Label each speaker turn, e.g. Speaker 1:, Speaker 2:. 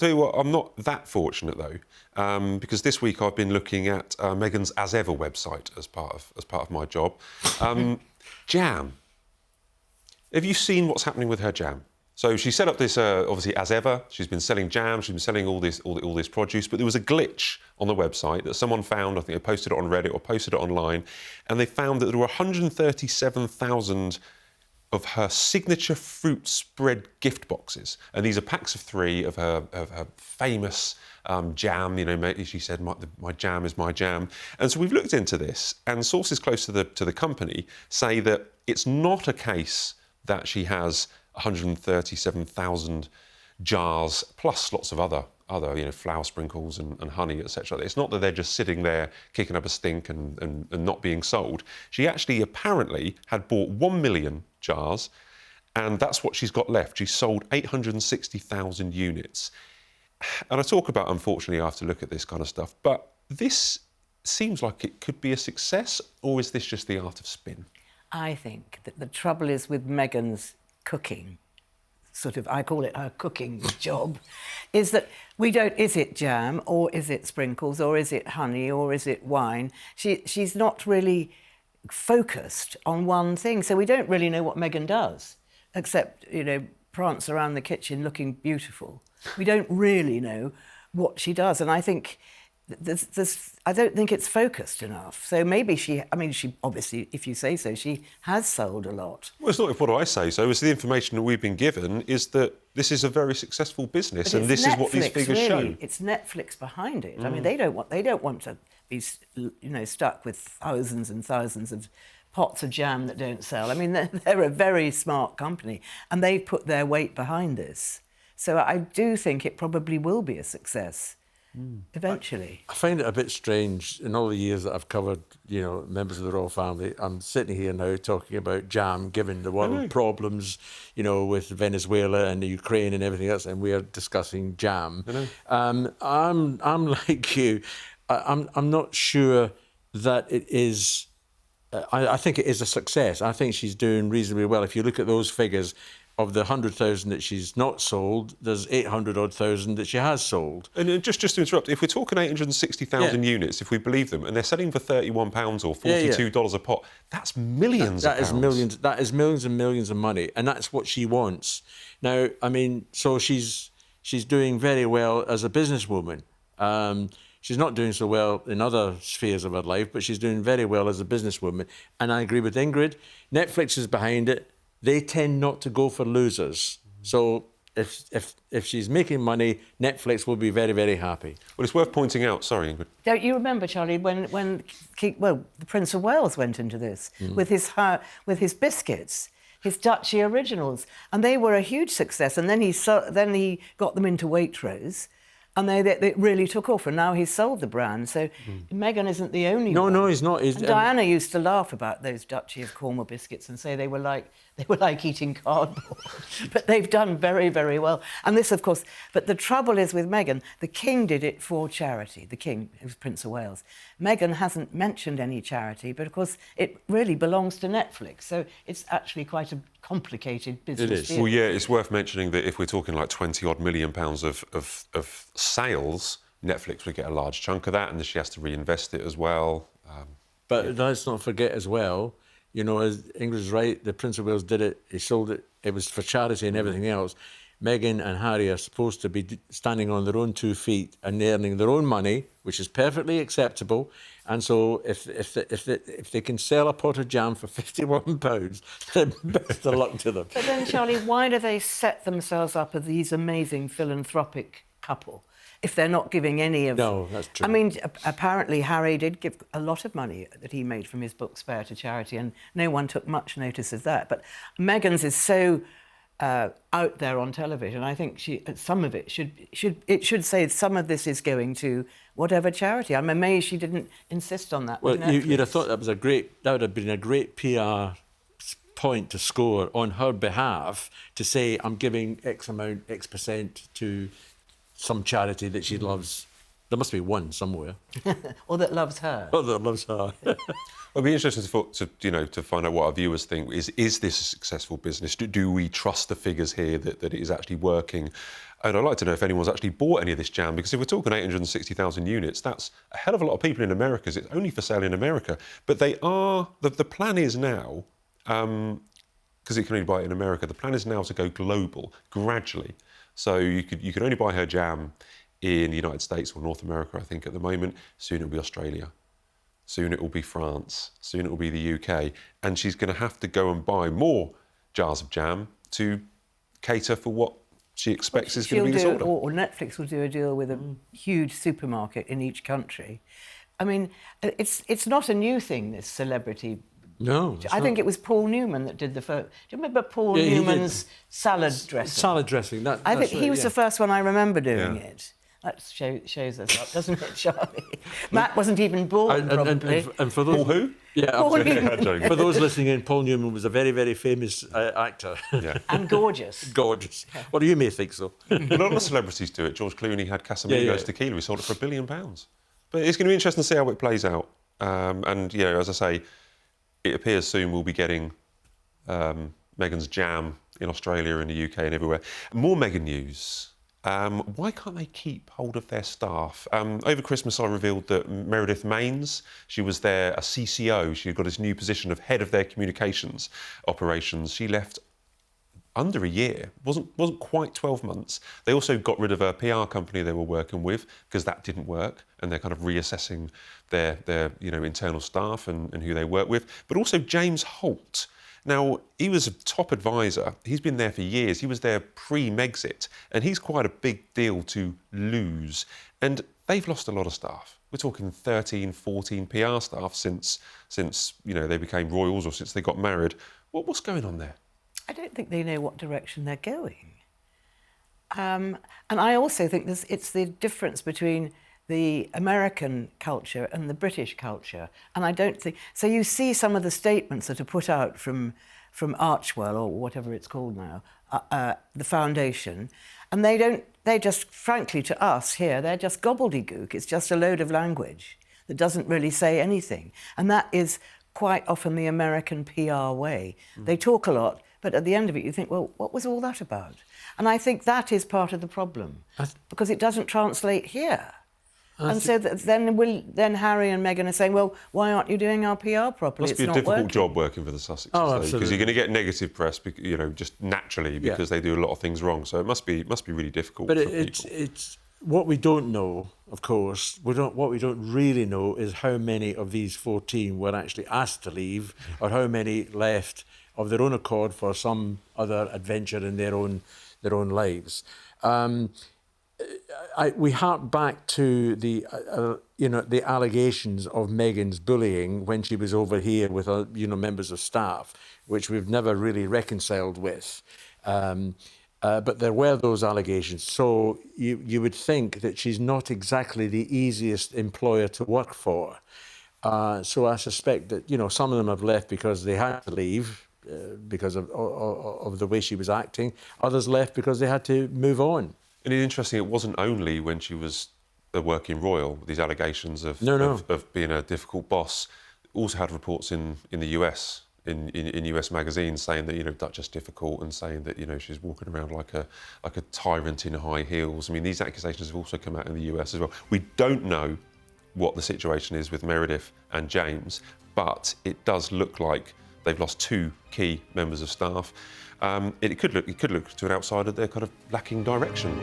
Speaker 1: tell you what, I'm not that fortunate though, because this week I've been looking at Meghan's As Ever website as part of my job. Jam. Have you seen what's happening with her jam? So she set up this, obviously, As Ever. She's been selling jam. She's been selling all this produce. But there was a glitch on the website that someone found. I think they posted it on Reddit or posted it online, and they found that there were 137,000 of her signature fruit spread gift boxes, and these are packs of 3 of her famous jam. You know, she said, "My jam is my jam." And so we've looked into this, and sources close to the company say that it's not a case that she has 137,000 jars plus lots of other flour sprinkles and honey, etc. It's not that they're just sitting there kicking up a stink and not being sold. She actually apparently had bought 1 million jars, and that's what she's got left. She's sold 860,000 units. And I talk about, unfortunately, I have to look at this kind of stuff, but this seems like it could be a success, or is this just the art of spin?
Speaker 2: I think that the trouble is with Meghan's cooking, I call it her cooking job, is that is it jam, or is it sprinkles, or is it honey, or is it wine? She's not really focused on one thing, so we don't really know what Meghan does, except, prance around the kitchen looking beautiful. We don't really know what she does, and I think I don't think it's focused enough. So maybe she obviously, if you say so, she has sold a lot.
Speaker 1: Well, it's not what I say so. It's the information that we've been given is that this is a very successful business, and this is what these figures show.
Speaker 2: It's Netflix behind it. I mean, they don't want to be, stuck with thousands and thousands of pots of jam that don't sell. I mean, they're a very smart company, and they've put their weight behind this. So I do think it probably will be a success. Eventually.
Speaker 3: I find it a bit strange in all the years that I've covered, members of the royal family. I'm sitting here now talking about jam, given the world problems, with Venezuela and the Ukraine and everything else, and we are discussing jam. I'm like you. I'm not sure that it is. I think it is a success. I think she's doing reasonably well. If you look at those figures, of the 100,000 that she's not sold, there's 800,000 that she has sold. And
Speaker 1: just to interrupt, if we're talking 860,000 units, if we believe them, and they're selling for £31 or $42 a pot, that's millions of pounds.
Speaker 3: That is millions and millions of money, and that's what she wants. Now, I mean, so she's doing very well as a businesswoman. She's not doing so well in other spheres of her life, but she's doing very well as a businesswoman. And I agree with Ingrid. Netflix is behind it. They tend not to go for losers. So if she's making money, Netflix will be very, very happy.
Speaker 1: Well, it's worth pointing out, sorry, Ingrid.
Speaker 2: Don't you remember, Charlie, when the Prince of Wales went into this with his biscuits, his Duchy Originals, and they were a huge success. And then he got them into Waitrose, and they really took off, and now he's sold the brand. So Meghan isn't the only one.
Speaker 3: No, he's not.
Speaker 2: Diana used to laugh about those Duchy of Cornwall biscuits and say they were like eating cardboard. But they've done very, very well. And this, of course, but the trouble is with Meghan, the King did it for charity. The King, who's Prince of Wales. Meghan hasn't mentioned any charity, but of course it really belongs to Netflix. So it's actually quite a complicated business.
Speaker 3: It is.
Speaker 1: Well, yeah, it's worth mentioning that if we're talking like 20-odd million pounds of sales, Netflix would get a large chunk of that, and then she has to reinvest it as well.
Speaker 3: But let's not forget as well, as Ingrid's right, the Prince of Wales did it, he sold it, it was for charity and everything else. Meghan and Harry are supposed to be standing on their own 2 feet and earning their own money, which is perfectly acceptable. And so if they can sell a pot of jam for £51, then best of luck to them.
Speaker 2: But then, Charlie, why do they set themselves up as these amazing philanthropic couple if they're not giving any of...
Speaker 3: No, that's true.
Speaker 2: I mean, apparently Harry did give a lot of money that he made from his book Spare to charity, and no one took much notice of that. But Meghan's is so out there on television. I think some of it should say some of this is going to whatever charity. I'm amazed she didn't insist on that.
Speaker 3: Well, you'd have thought that would have been a great PR point to score on her behalf, to say I'm giving X percent to some charity that she loves. There must be one somewhere.
Speaker 2: Or that loves her.
Speaker 3: Oh, that loves her.
Speaker 1: It'll be interesting to find out what our viewers think. Is this a successful business? Do we trust the figures here that it is actually working? And I'd like to know if anyone's actually bought any of this jam, because if we're talking 860,000 units, that's a hell of a lot of people in America. It's only for sale in America. But they are, the plan is now, because you can only buy it in America, the plan is now to go global, gradually. So you could only buy her jam in the United States or North America, I think, at the moment. Soon it'll be Australia. Soon it will be France. Soon it will be the UK. And she's going to have to go and buy more jars of jam to cater for what she expects is going to be this order.
Speaker 2: Or Netflix will do a deal with a huge supermarket in each country. I mean, it's not a new thing, this celebrity.
Speaker 3: No.
Speaker 2: I think it was Paul Newman that did the first. Do you remember Paul Newman's salad dressing?
Speaker 3: Salad dressing.
Speaker 2: I think he was the first one I remember doing it. That shows us up, doesn't it, Charlie? Matt wasn't even born, probably.
Speaker 3: And for those...
Speaker 1: Paul who?
Speaker 3: Yeah,
Speaker 2: Paul
Speaker 3: absolutely. For those listening in, Paul Newman was a very, very famous actor.
Speaker 1: Yeah.
Speaker 2: And gorgeous.
Speaker 3: Gorgeous. Well, you may think so.
Speaker 1: A lot of the celebrities do it. George Clooney had Casamigos tequila. He sold it for £1 billion. But it's going to be interesting to see how it plays out. And, you know, as I say, it appears soon we'll be getting Meghan's jam in Australia and the UK and everywhere. More Meghan news. Why can't they keep hold of their staff? Over Christmas, I revealed that Meredith Maines, she was a CCO. She got this new position of head of their communications operations. She left under a year. Wasn't quite 12 months. They also got rid of a PR company they were working with because that didn't work, and they're kind of reassessing their internal staff and who they work with. But also James Holt. Now, he was a top advisor. He's been there for years. He was there pre-Megxit, and he's quite a big deal to lose. And they've lost a lot of staff. We're talking 13, 14 PR staff since they became royals or since they got married. What's going on there?
Speaker 2: I don't think they know what direction they're going. And I also think it's the difference between the American culture and the British culture. And I don't think... So you see some of the statements that are put out from Archwell, or whatever it's called now, the foundation, and they just, frankly, to us here, they're just gobbledygook. It's just a load of language that doesn't really say anything. And that is quite often the American PR way. They talk a lot, but at the end of it, you think, well, what was all that about? And I think that is part of the problem, because it doesn't translate here. And so then Harry and Meghan are saying, well, why aren't you doing our PR properly?
Speaker 1: Must be a difficult job working for the Sussexes, because you're going to get negative press, just naturally, because they do a lot of things wrong. So it must be really difficult.
Speaker 3: But it's what we don't know, of course. What we don't really know is how many of these 14 were actually asked to leave, or how many left of their own accord for some other adventure in their own lives. We hark back to the allegations of Meghan's bullying when she was over here with members of staff, which we've never really reconciled with. But there were those allegations. So you would think that she's not exactly the easiest employer to work for. So I suspect that some of them have left because they had to leave because of the way she was acting. Others left because they had to move on.
Speaker 1: And it's interesting, it wasn't only when she was a working royal, these allegations of being a difficult boss. Also had reports in the US, in US magazines, saying that, Duchess difficult, and saying that, she's walking around like a tyrant in high heels. I mean, these accusations have also come out in the US as well. We don't know what the situation is with Meredith and James, but it does look like they've lost 2 key members of staff. It could look to an outsider they're kind of lacking direction.